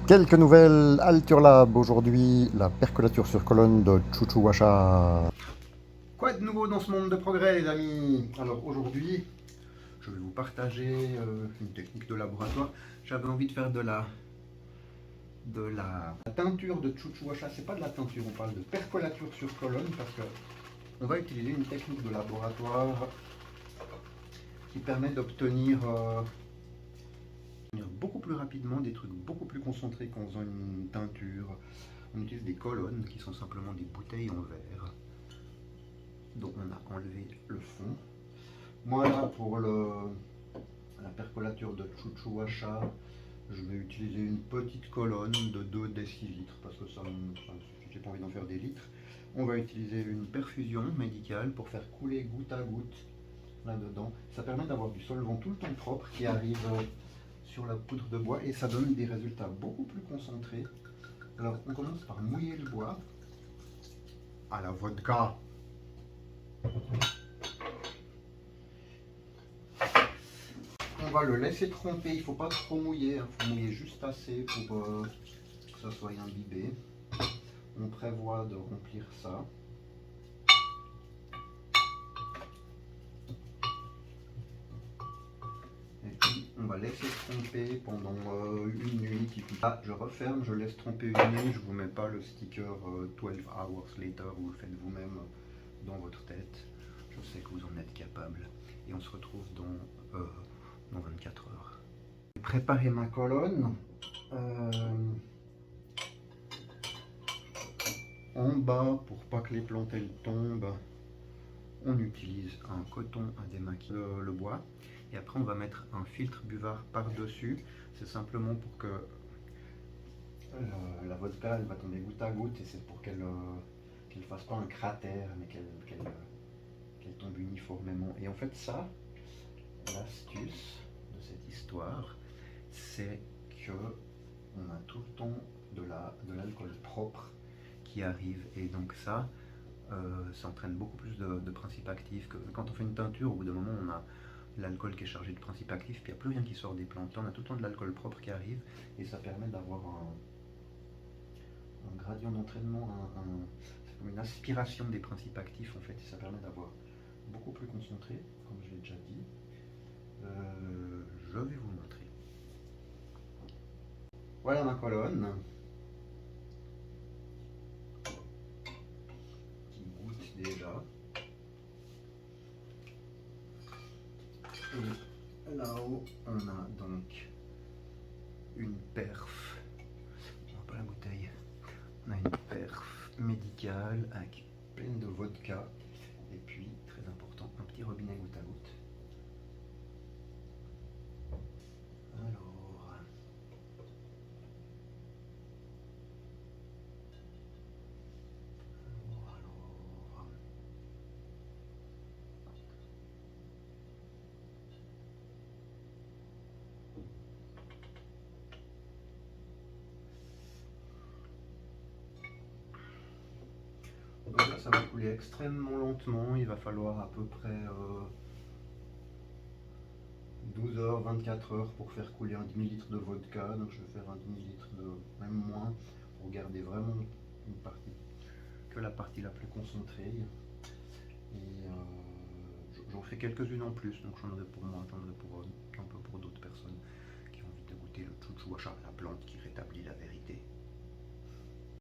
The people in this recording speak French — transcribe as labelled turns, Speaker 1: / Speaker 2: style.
Speaker 1: Quelques nouvelles Alturlab aujourd'hui, la percolature sur colonne de Chuchuwasha. Quoi de nouveau dans ce monde de progrès, les amis? Alors aujourd'hui, je vais vous partager une technique de laboratoire. J'avais envie de faire de la teinture de Chuchuwasha. C'est pas de la teinture, on parle de percolature sur colonne parce que on va utiliser une technique de laboratoire qui permet d'obtenir beaucoup plus rapidement des trucs beaucoup plus concentrés qu'en faisant une teinture. On utilise des colonnes qui sont simplement des bouteilles en verre dont on a enlevé le fond. Moi là pour la percolature de Chuchuwasha, je vais utiliser une petite colonne de 2 décilitres parce que ça suffit, j'ai pas envie d'en faire des litres. On va utiliser une perfusion médicale pour faire couler goutte à goutte là-dedans. Ça permet d'avoir du solvant tout le temps propre qui arrive sur la poudre de bois et ça donne des résultats beaucoup plus concentrés. Alors on commence par mouiller le bois à la vodka. On va le laisser tremper, il ne faut pas trop mouiller, il faut mouiller juste assez pour que ça soit imbibé. On prévoit de remplir ça. Et puis on va laisser tremper pendant une nuit. Là, je referme, je laisse tremper une nuit, je ne vous mets pas le sticker 12 hours later, vous le faites vous-même dans votre tête. Je sais que vous en êtes capable. Et on se retrouve dans 24 heures. J'ai préparé ma colonne. En bas, pour pas que les plantes elles tombent, on utilise un coton à démaquiller le bois. Et après, on va mettre un filtre buvard par-dessus. C'est simplement pour que la vodka elle va tomber goutte à goutte et c'est pour qu'elle ne fasse pas un cratère, mais qu'elle tombe uniformément. Et en fait, ça, l'astuce de cette histoire, c'est que on a tout le temps de l'alcool propre qui arrive. Et donc ça entraîne beaucoup plus de principes actifs que quand on fait une teinture. Au bout d'un moment, on a l'alcool qui est chargé de principes actifs, puis il n'y a plus rien qui sort des plantes. Là, on a tout le temps de l'alcool propre qui arrive, et ça permet d'avoir un gradient d'entraînement, c'est comme une aspiration des principes actifs en fait, et ça permet d'avoir beaucoup plus concentré, comme je l'ai déjà dit. Je vais vous montrer. Voilà ma colonne. Déjà. Et là-haut, on a donc une perf. On voit pas la bouteille. On a une perf médicale avec pleine de vodka. Et puis, très important, un petit robinet goutte à goutte. Alors. Donc là, ça va couler extrêmement lentement. Il va falloir à peu près 12 heures, 24 heures pour faire couler un demi-litre de vodka. Donc je vais faire un demi-litre de même moins pour garder vraiment une partie, que la partie la plus concentrée. Et j'en fais quelques-unes en plus, donc j'en aurai pour moi, j'en aurai pour un peu pour d'autres personnes qui ont envie de goûter le Chuchuwasha, la plante qui rétablit la vérité.